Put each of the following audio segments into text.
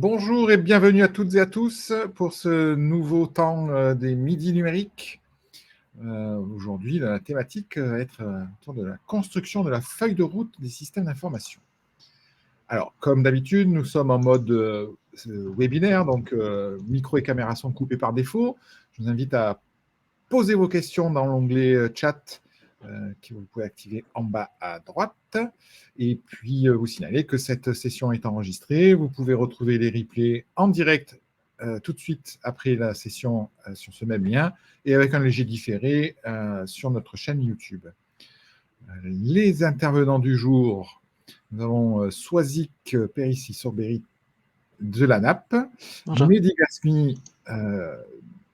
Bonjour et bienvenue à toutes et à tous pour ce nouveau temps des midis numériques. Aujourd'hui, la thématique va être autour de la construction de la feuille de route des systèmes d'information. Alors, comme d'habitude, nous sommes en mode webinaire, donc micro et caméra sont coupés par défaut. Je vous invite à poser vos questions dans l'onglet chat que vous pouvez activer en bas à droite. Et puis, vous signaler que cette session est enregistrée. Vous pouvez retrouver les replays en direct tout de suite après la session sur ce même lien et avec un léger différé sur notre chaîne YouTube. Les intervenants du jour, nous avons Swazik Périssi-Sorbéry de la NAP, Mehdi Gasmi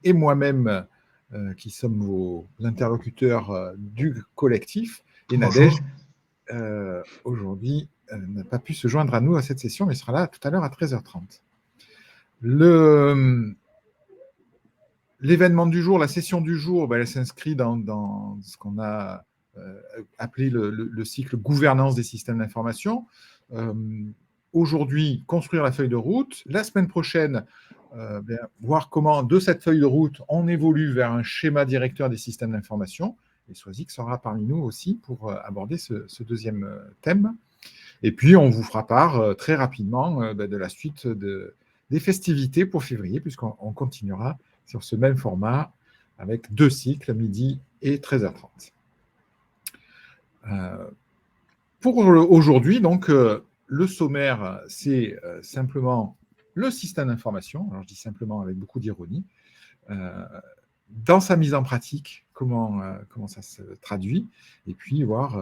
et moi-même qui sommes vos interlocuteurs du collectif. Et Nadège, aujourd'hui, n'a pas pu se joindre à nous à cette session, mais sera là tout à l'heure à 13h30. L'événement du jour, la session du jour, elle s'inscrit dans ce qu'on a appelé le cycle gouvernance des systèmes d'information. Aujourd'hui, construire la feuille de route. La semaine prochaine, voir comment, de cette feuille de route, on évolue vers un schéma directeur des systèmes d'information. Et Swazik sera parmi nous aussi pour aborder ce deuxième thème. Et puis, on vous fera part très rapidement de la suite des festivités pour février, puisqu'on continuera sur ce même format avec 2 cycles, midi et 13h30. Pour aujourd'hui, donc, le sommaire, c'est simplement le système d'information. Alors, je dis simplement avec beaucoup d'ironie. Dans sa mise en pratique, comment ça se traduit, et puis voir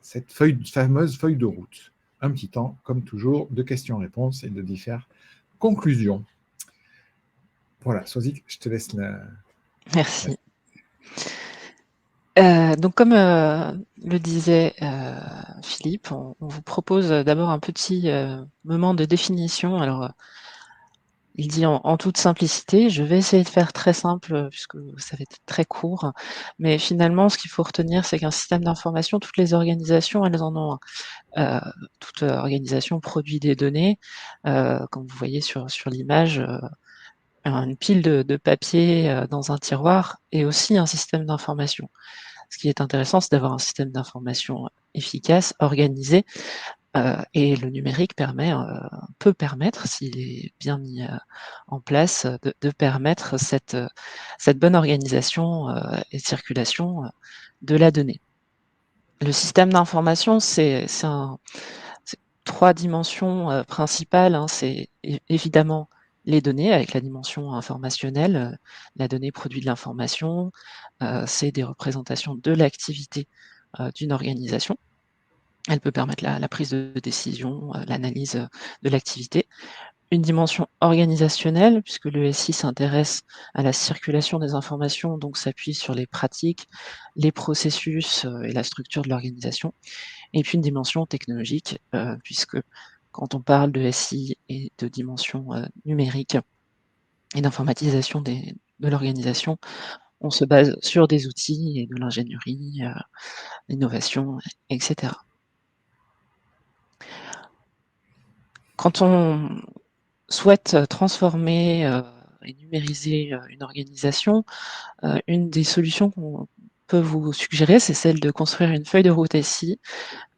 cette fameuse feuille de route. Un petit temps, comme toujours, de questions-réponses et de différentes conclusions. Voilà, Swazik, je te laisse la... Merci. Donc comme le disait Philippe, on vous propose d'abord un petit moment de définition. Alors, il dit en toute simplicité, je vais essayer de faire très simple puisque ça va être très court, mais finalement, ce qu'il faut retenir, c'est qu'un système d'information, toutes les organisations, elles en ont un. Toute organisation produit des données, comme vous voyez sur l'image, une pile de papier dans un tiroir et aussi un système d'information. Ce qui est intéressant, c'est d'avoir un système d'information efficace, organisé, et le numérique peut permettre, s'il est bien mis en place, de permettre cette bonne organisation et circulation de la donnée. Le système d'information, c'est 3 dimensions principales, hein. C'est évidemment les données avec la dimension informationnelle. La donnée produit de l'information, c'est des représentations de l'activité d'une organisation. Elle peut permettre la prise de décision, l'analyse de l'activité. Une dimension organisationnelle, puisque le SI s'intéresse à la circulation des informations, donc s'appuie sur les pratiques, les processus et la structure de l'organisation. Et puis une dimension technologique, puisque quand on parle de SI et de dimension numérique et d'informatisation de l'organisation, on se base sur des outils et de l'ingénierie, l'innovation, etc. Quand on souhaite transformer et numériser une organisation, une des solutions qu'on peut vous suggérer, c'est celle de construire une feuille de route SI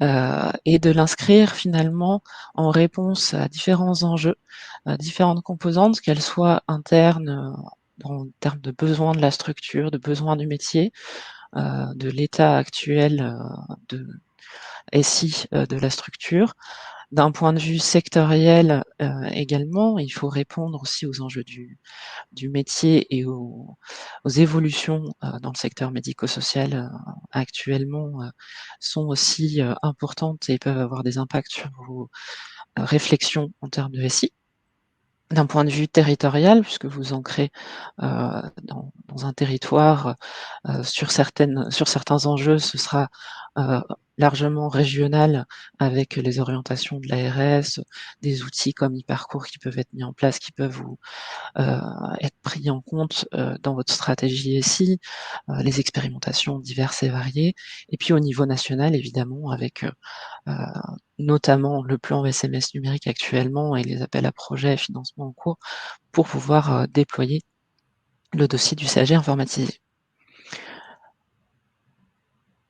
et de l'inscrire finalement en réponse à différents enjeux, à différentes composantes, qu'elles soient internes en termes de besoins de la structure, de besoins du métier, de l'état actuel de SI de la structure. D'un point de vue sectoriel également, il faut répondre aussi aux enjeux du métier et aux évolutions dans le secteur médico-social actuellement sont aussi importantes et peuvent avoir des impacts sur vos réflexions en termes de SI. D'un point de vue territorial, puisque vous ancrez dans un territoire sur certains enjeux, ce sera largement régional avec les orientations de l'ARS, des outils comme e-parcours qui peuvent être mis en place, qui peuvent vous être pris en compte dans votre stratégie SI, les expérimentations diverses et variées, et puis au niveau national évidemment avec notamment le plan SMS numérique actuellement et les appels à projets et financements en cours pour pouvoir déployer le dossier d'usager informatisé.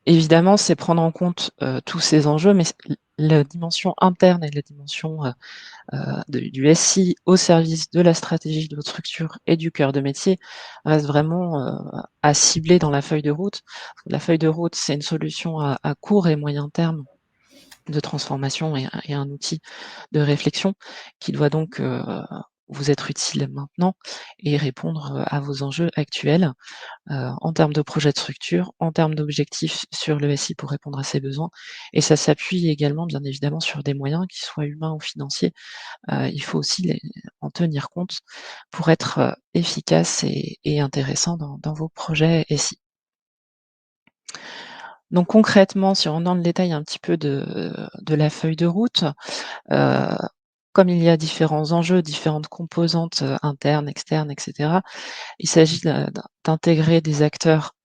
Évidemment, c'est prendre en compte tous ces enjeux, mais la dimension interne et la dimension du SI au service de la stratégie de votre structure et du cœur de métier reste vraiment à cibler dans la feuille de route. La feuille de route, c'est une solution à court et moyen terme de transformation et un outil de réflexion qui doit donc vous être utile maintenant et répondre à vos enjeux actuels en termes de projet de structure, en termes d'objectifs sur le SI pour répondre à ses besoins. Et ça s'appuie également, bien évidemment, sur des moyens, qu'ils soient humains ou financiers. Il faut aussi en tenir compte pour être efficace et intéressant dans vos projets SI. Donc concrètement, si on rentre dans le détail un petit peu de la feuille de route, comme il y a différents enjeux, différentes composantes internes, externes, etc., il s'agit d'intégrer des acteurs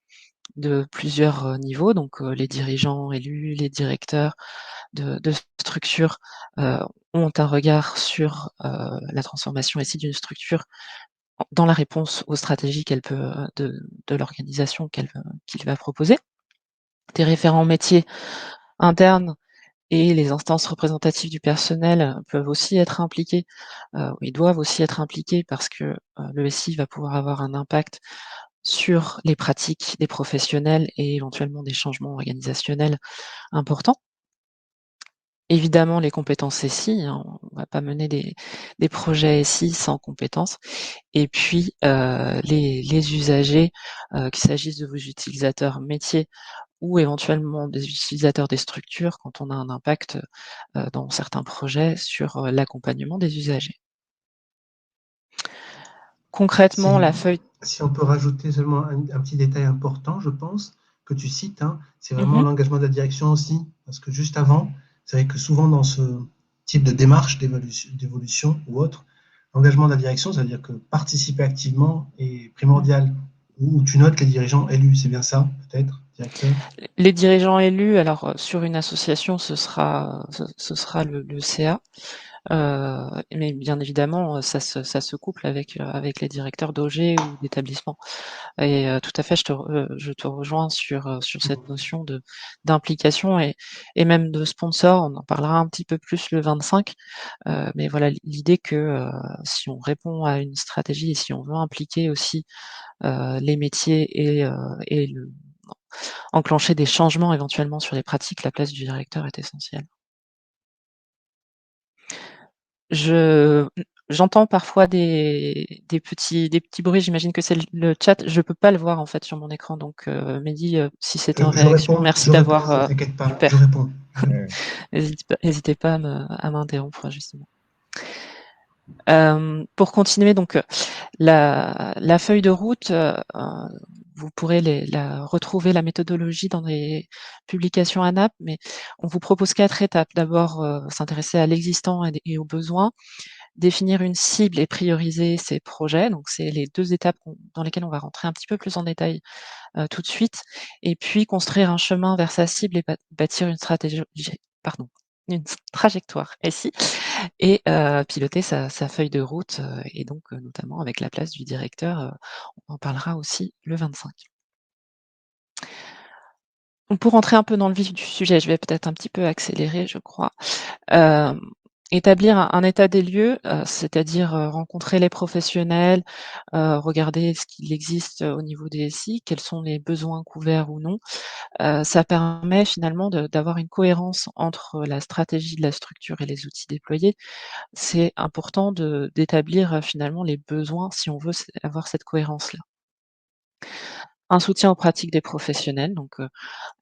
de plusieurs niveaux, donc les dirigeants élus, les directeurs de structures ont un regard sur la transformation SI d'une structure dans la réponse aux stratégies qu'elle peut de l'organisation qu'il va proposer. Des référents métiers internes et les instances représentatives du personnel peuvent aussi être impliquées, ils doivent aussi être impliqués parce que le SI va pouvoir avoir un impact sur les pratiques des professionnels et éventuellement des changements organisationnels importants. Évidemment, les compétences SI, hein, on va pas mener des projets SI sans compétences. Et puis, les usagers, qu'il s'agisse de vos utilisateurs métiers ou éventuellement des utilisateurs des structures quand on a un impact, dans certains projets sur, l'accompagnement des usagers. Concrètement, la feuille Si on peut rajouter seulement un petit détail important, je pense, que tu cites, hein, c'est vraiment mmh l'engagement de la direction aussi. Parce que juste avant, c'est vrai que souvent dans ce type de démarche d'évolution ou autre, l'engagement de la direction, ça veut dire que participer activement est primordial. Ou tu notes les dirigeants élus, c'est bien ça, peut-être, directeur? Les dirigeants élus, alors, sur une association, ce sera le CA, mais bien évidemment, ça se couple avec les directeurs d'OG ou d'établissement et tout à fait, je te rejoins sur cette notion d'implication et même de sponsor. On en parlera un petit peu plus le 25, mais voilà, l'idée que, si on répond à une stratégie et si on veut impliquer aussi, les métiers et enclencher des changements éventuellement sur les pratiques, la place du directeur est essentielle. Je j'entends parfois des petits bruits, j'imagine que c'est le chat. Je peux pas le voir en fait sur mon écran, donc Mehdi, si c'est en réaction, merci Je réponds, d'avoir, t'inquiète pas, je super. réponds. Hésitez pas à m'interrompre justement. Pour continuer donc, la feuille de route, vous pourrez retrouver la méthodologie dans les publications ANAP, mais on vous propose 4 étapes. D'abord, s'intéresser à l'existant et aux besoins, définir une cible et prioriser ses projets. Donc c'est les 2 étapes dans lesquelles on va rentrer un petit peu plus en détail, tout de suite et puis construire un chemin vers sa cible et bâtir une stratégie pardon, une trajectoire SI et piloter sa feuille de route, et donc notamment avec la place du directeur, on en parlera aussi le 25. Donc pour rentrer un peu dans le vif du sujet, je vais peut-être un petit peu accélérer, je crois. Hem, Établir un état des lieux, c'est-à-dire, rencontrer les professionnels, regarder ce qu'il existe, au niveau des SI, quels sont les besoins couverts ou non. Ça permet finalement d'avoir une cohérence entre la stratégie de la structure et les outils déployés. C'est important d'établir, finalement les besoins si on veut avoir cette cohérence-là. Un soutien aux pratiques des professionnels, donc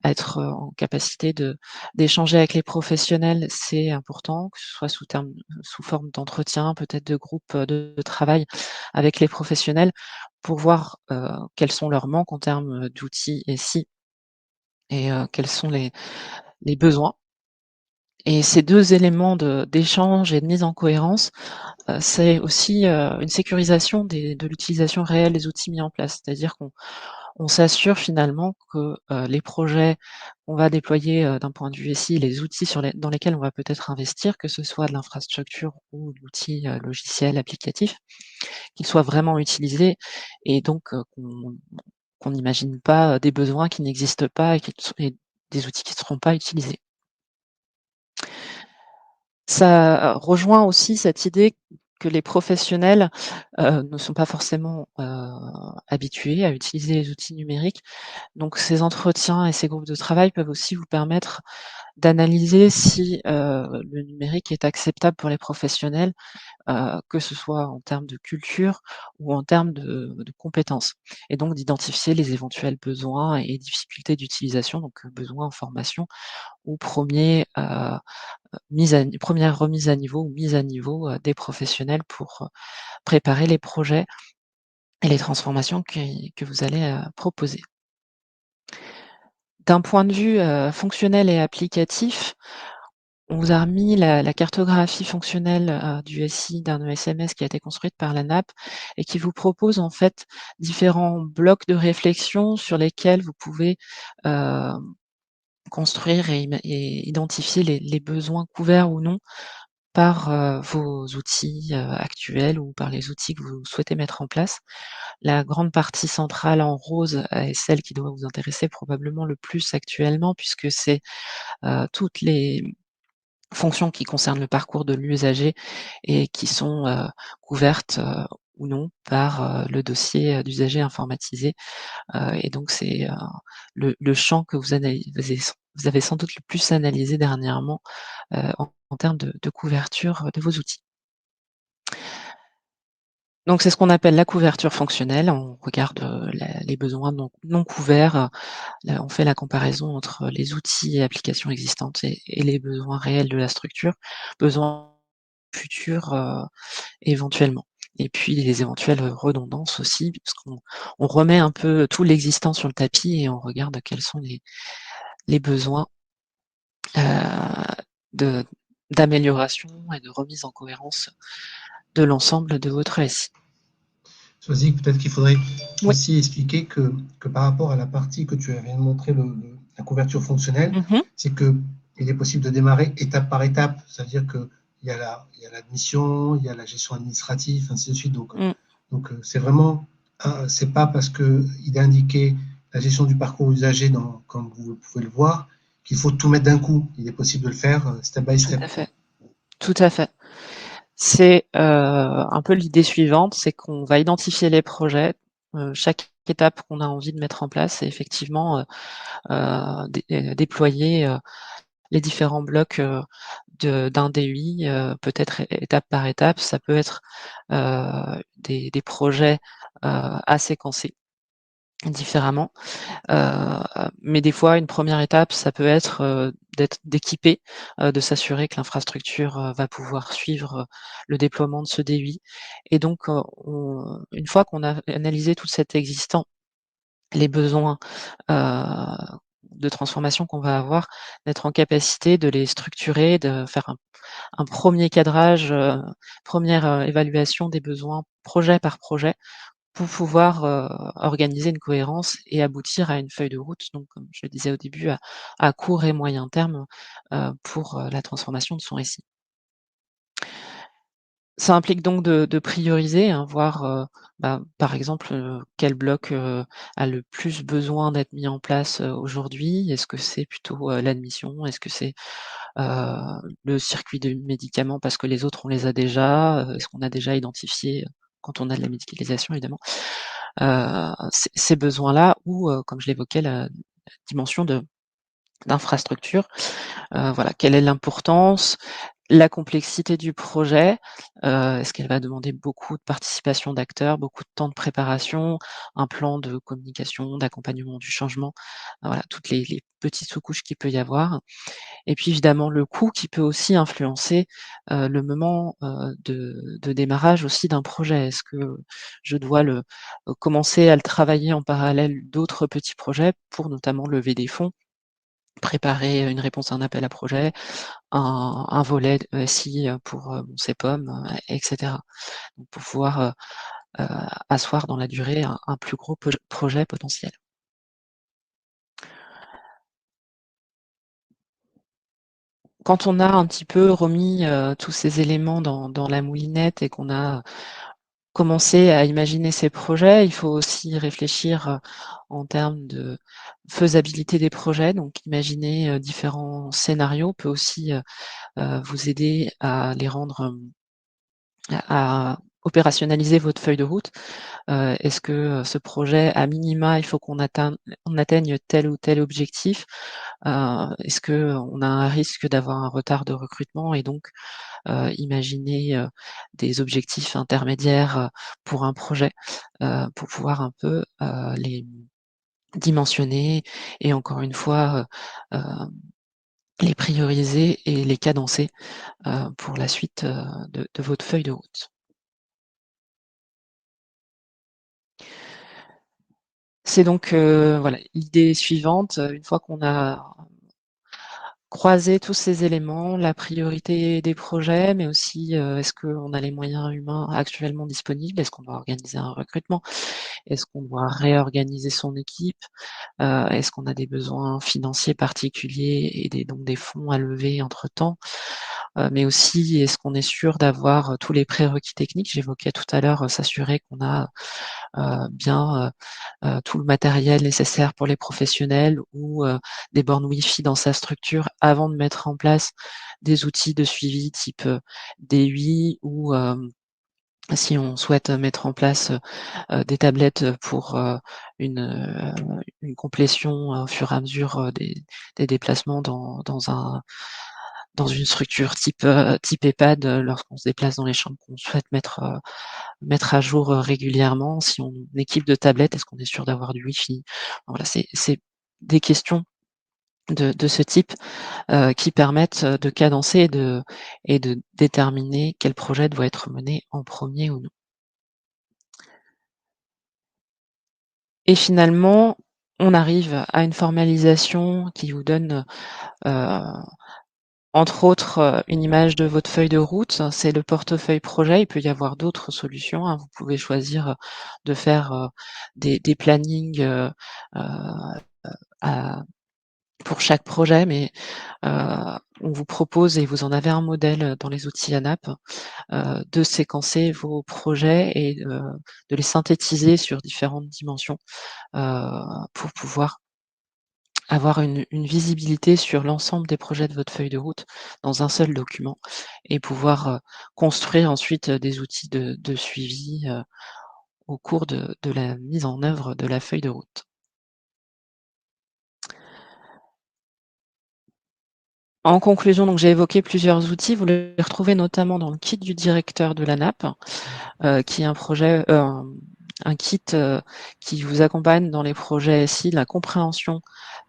être, en capacité d'échanger avec les professionnels, c'est important, que ce soit sous forme d'entretien, peut-être de groupe, de travail avec les professionnels pour voir, quels sont leurs manques en termes, d'outils SI et quels sont les besoins. Et ces 2 éléments d'échange et de mise en cohérence, c'est aussi, une sécurisation de l'utilisation réelle des outils mis en place. C'est-à-dire qu'on on s'assure finalement que, les projets qu'on va déployer, d'un point de vue SI, les outils dans lesquels on va peut-être investir, que ce soit de l'infrastructure ou de l'outil, logiciel, applicatif, qu'ils soient vraiment utilisés et donc qu'on n'imagine pas, des besoins qui n'existent pas et des outils qui ne seront pas utilisés. Ça rejoint aussi cette idée que les professionnels, ne sont pas forcément, habitués à utiliser les outils numériques. Donc ces entretiens et ces groupes de travail peuvent aussi vous permettre d'analyser si, le numérique est acceptable pour les professionnels, que ce soit en termes de culture ou en termes de compétences et donc d'identifier les éventuels besoins et difficultés d'utilisation, donc besoins en formation ou première remise à niveau ou mise à niveau, des professionnels pour, préparer les projets et les transformations que vous allez, proposer. D'un point de vue, fonctionnel et applicatif, on vous a remis la cartographie fonctionnelle, du SI d'un ESMS qui a été construite par la NAP et qui vous propose en fait différents blocs de réflexion sur lesquels vous pouvez, heu, construire et identifier les besoins couverts ou non par, vos outils, actuels ou par les outils que vous souhaitez mettre en place. La grande partie centrale en rose, est celle qui doit vous intéresser probablement le plus actuellement puisque c'est, toutes les fonctions qui concernent le parcours de l'usager et qui sont, couvertes, ou non par, le dossier, d'usager informatisé, et donc c'est, le champ que vous avez sans doute le plus analysé dernièrement, en termes de couverture, de vos outils. Donc c'est ce qu'on appelle la couverture fonctionnelle. On regarde, les besoins non couverts, là on fait la comparaison entre les outils et applications existantes et les besoins réels de la structure, besoins futurs, éventuellement et puis les éventuelles redondances aussi, puisqu'on remet un peu tout l'existant sur le tapis et on regarde quels sont les besoins, de d'amélioration et de remise en cohérence de l'ensemble de votre SI. Sois-y, peut-être qu'il faudrait Oui. aussi expliquer que par rapport à la partie que tu viens de montrer, la couverture fonctionnelle, Mmh. c'est qu'il est possible de démarrer étape par étape. C'est-à-dire qu'il y a l'admission, il y a la gestion administrative, ainsi de suite. Donc, Mmh. c'est vraiment, c'est pas parce qu'il est indiqué la gestion du parcours usager, comme vous pouvez le voir, qu'il faut tout mettre d'un coup. Il est possible de le faire step by Tout step. à fait. Tout à fait. C'est, un peu l'idée suivante, c'est qu'on va identifier les projets, chaque étape qu'on a envie de mettre en place et effectivement, déployer, les différents blocs, d'un DUI, peut-être étape par étape. Ça peut être, des projets, à séquencer différemment. Mais des fois, une première étape, ça peut être, d'équiper, de s'assurer que l'infrastructure, va pouvoir suivre, le déploiement de ce DUI et donc, une fois qu'on a analysé tout cet existant, les besoins, de transformation qu'on va avoir, d'être en capacité de les structurer, de faire un 1er cadrage, 1re, évaluation des besoins projet par projet pour pouvoir, organiser une cohérence et aboutir à une feuille de route, donc comme je le disais au début, à court et moyen terme, pour, la transformation de son SI. Ça implique donc de prioriser, hein, voir, par exemple, quel bloc, a le plus besoin d'être mis en place, aujourd'hui. Est-ce que c'est plutôt, l'admission? Est-ce que c'est, heu, le circuit de médicaments parce que les autres on les a déjà? Est-ce qu'on a déjà identifié, quand on a de la médicalisation évidemment, ces besoins-là ou, comme je l'évoquais, la dimension d'infrastructure. Voilà, quelle est l'importance, la complexité du projet, est-ce qu'elle va demander beaucoup de participation d'acteurs, beaucoup de temps de préparation, un plan de communication, d'accompagnement du changement, voilà, toutes les petites sous-couches qu'il peut y avoir et puis évidemment le coût qui peut aussi influencer, le moment, de démarrage aussi d'un projet. Est-ce que je dois commencer à le travailler en parallèle d'autres petits projets pour notamment lever des fonds, préparer une réponse à un appel à projet, un volet SI, pour, mon CPOM, et cetera. Donc pour pouvoir, asseoir dans la durée un plus gros projet potentiel. quand on a un petit peu remis tous ces éléments dans la moulinette et qu'on a commencé à imaginer ces projets, il faut aussi réfléchir en termes de faisabilité des projets. Donc, imaginer différents scénarios peut aussi vous aider à les rendre, à opérationnaliser votre feuille de route. Est-ce que ce projet, à minima, il faut qu'on atteigne tel ou tel objectif? Est-ce qu'on a un risque d'avoir un retard de recrutement et donc imaginer des objectifs intermédiaires pour un projet, pour pouvoir un peu les dimensionner et encore une fois les prioriser et les cadencer pour la suite de votre feuille de route. C'est donc voilà, l'idée suivante, une fois qu'on a croiser tous ces éléments, la priorité des projets, mais aussi est-ce qu'on a les moyens humains actuellement disponibles? Est-ce qu'on doit organiser un recrutement? Est-ce qu'on doit réorganiser son équipe? Est-ce qu'on a des besoins financiers particuliers et donc des fonds à lever entre-temps? Mais aussi, est-ce qu'on est sûr d'avoir tous les prérequis techniques? J'évoquais tout à l'heure s'assurer qu'on a bien tout le matériel nécessaire pour les professionnels ou des bornes Wi-Fi dans sa structure avant de mettre en place des outils de suivi type DUI ou si on souhaite mettre en place des tablettes pour une complétion au fur et à mesure des déplacements dans une structure type EHPAD lorsqu'on se déplace dans les chambres qu'on souhaite mettre à jour régulièrement. Si on équipe de tablettes, est-ce qu'on est sûr d'avoir du Wi-Fi? Voilà, c'est des questions de ce type qui permettent de cadencer et de déterminer quel projet doit être mené en premier ou non. Et finalement, on arrive à une formalisation qui vous donne entre autres, une image de votre feuille de route, c'est le portefeuille projet. Il peut y avoir d'autres solutions, hein. Vous pouvez choisir, de faire, des plannings, à pour chaque projet, mais, on vous propose et vous en avez un modèle, dans les outils ANAP, de séquencer vos projets et de les synthétiser sur différentes dimensions, pour pouvoir avoir une visibilité sur l'ensemble des projets de votre feuille de route dans un seul document et pouvoir construire ensuite des outils de suivi au cours de la mise en œuvre de la feuille de route. En conclusion, donc j'ai évoqué plusieurs outils, vous les retrouvez notamment dans le kit du directeur de l'ANAP, qui est un kit qui vous accompagne dans les projets SI, la compréhension.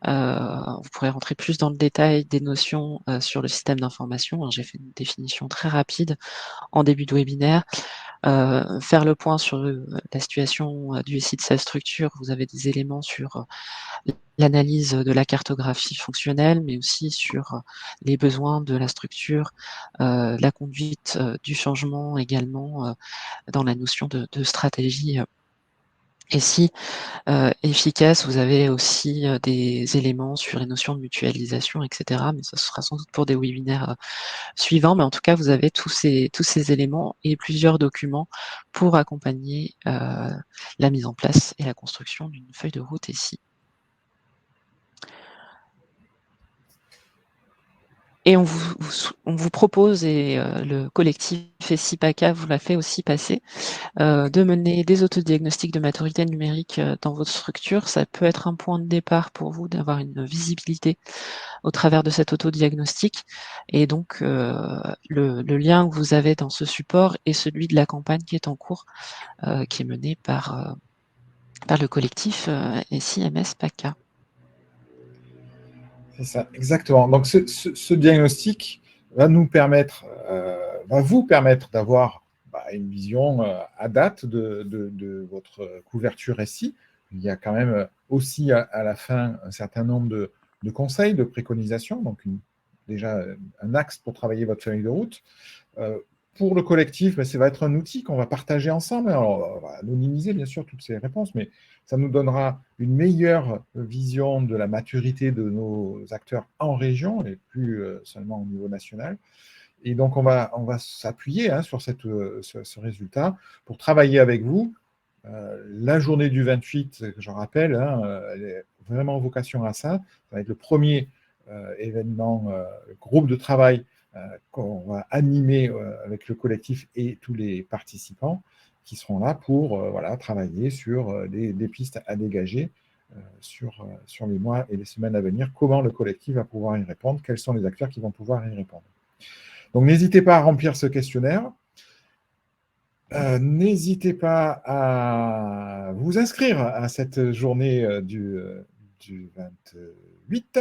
Vous pourrez rentrer plus dans le détail des notions sur le système d'information, hein. J'ai fait une définition très rapide en début de webinaire. Faire le point sur la situation du SI de sa structure. Vous avez des éléments sur l'analyse de la cartographie fonctionnelle, mais aussi sur les besoins de la structure, la conduite du changement également dans la notion de stratégie SI efficace. Vous avez aussi des éléments sur les notions de mutualisation, etc. Mais ce sera sans doute pour des webinaires suivants. Mais en tout cas, vous avez tous ces éléments et plusieurs documents pour accompagner la mise en place et la construction d'une feuille de route SI. Et on vous propose, et le collectif SI-PACA vous l'a fait aussi passer, de mener des autodiagnostics de maturité numérique dans votre structure. Ça peut être un point de départ pour vous d'avoir une visibilité au travers de cet autodiagnostic. Et donc, le lien que vous avez dans ce support est celui de la campagne qui est en cours, qui est menée par le collectif SI-MS-PACA. C'est ça, exactement. Donc, ce diagnostic va nous permettre, va vous permettre d'avoir une vision à date de votre couverture SI. Il y a quand même aussi à la fin un certain nombre de conseils, de préconisations, donc déjà un axe pour travailler votre feuille de route. pour le collectif, ça va être un outil qu'on va partager ensemble. Alors, on va anonymiser, bien sûr, toutes ces réponses, mais ça nous donnera une meilleure vision de la maturité de nos acteurs en région et plus seulement au niveau national. Et donc, on va s'appuyer sur ce résultat pour travailler avec vous. La journée du 28, je rappelle, elle est vraiment vocation à ça. Ça va être le premier événement, groupe de travail qu'on va animer avec le collectif et tous les participants qui seront là pour travailler sur des pistes à dégager sur les mois et les semaines à venir. Comment le collectif va pouvoir y répondre? Quels sont les acteurs qui vont pouvoir y répondre? Donc, n'hésitez pas à remplir ce questionnaire. N'hésitez pas à vous inscrire à cette journée du 28.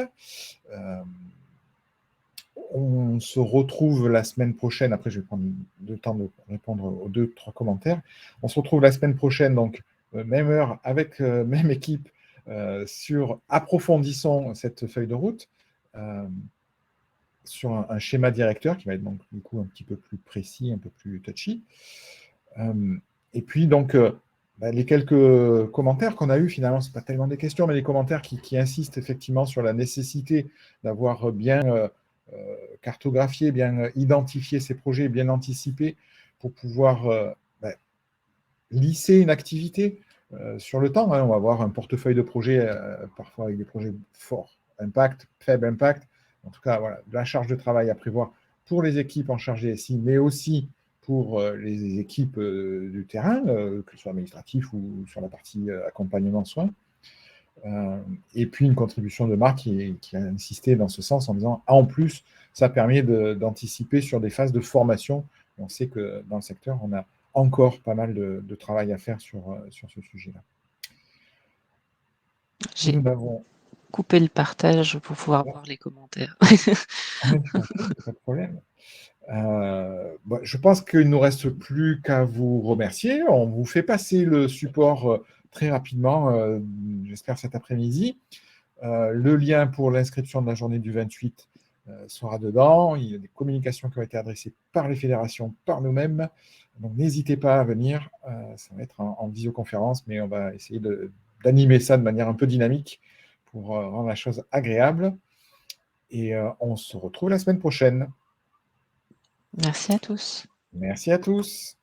On se retrouve la semaine prochaine. Après, je vais prendre le temps de répondre aux 2-3 commentaires. On se retrouve la semaine prochaine, donc même heure, avec même équipe, sur approfondissons cette feuille de route, sur un schéma directeur qui va être donc du coup un petit peu plus précis, un peu plus touchy. Et puis donc les quelques commentaires qu'on a eus, finalement, ce n'est pas tellement des questions, mais des commentaires qui insistent effectivement sur la nécessité d'avoir bien cartographié, bien identifié ces projets, bien anticipé pour pouvoir lisser une activité sur le temps. On va avoir un portefeuille de projets, parfois avec des projets forts impact, faible impact. En tout cas, voilà, de la charge de travail à prévoir pour les équipes en charge DSI, mais aussi pour les équipes du terrain, que ce soit administratif ou sur la partie accompagnement soins. Et puis une contribution de Marc qui a insisté dans ce sens en disant en plus, ça permet d'anticiper sur des phases de formation. On sait que dans le secteur, on a encore pas mal de travail à faire sur ce sujet-là. J'ai coupé le partage pour pouvoir voir les commentaires. Pas de problème. Je pense qu'il ne nous reste plus qu'à vous remercier. On vous fait passer le support très rapidement, j'espère cet après-midi. Le lien pour l'inscription de la journée du 28 sera dedans. Il y a des communications qui ont été adressées par les fédérations, par nous-mêmes. Donc, n'hésitez pas à venir. Ça va être en visioconférence, mais on va essayer d'animer ça de manière un peu dynamique pour rendre la chose agréable. Et on se retrouve la semaine prochaine. Merci à tous. Merci à tous.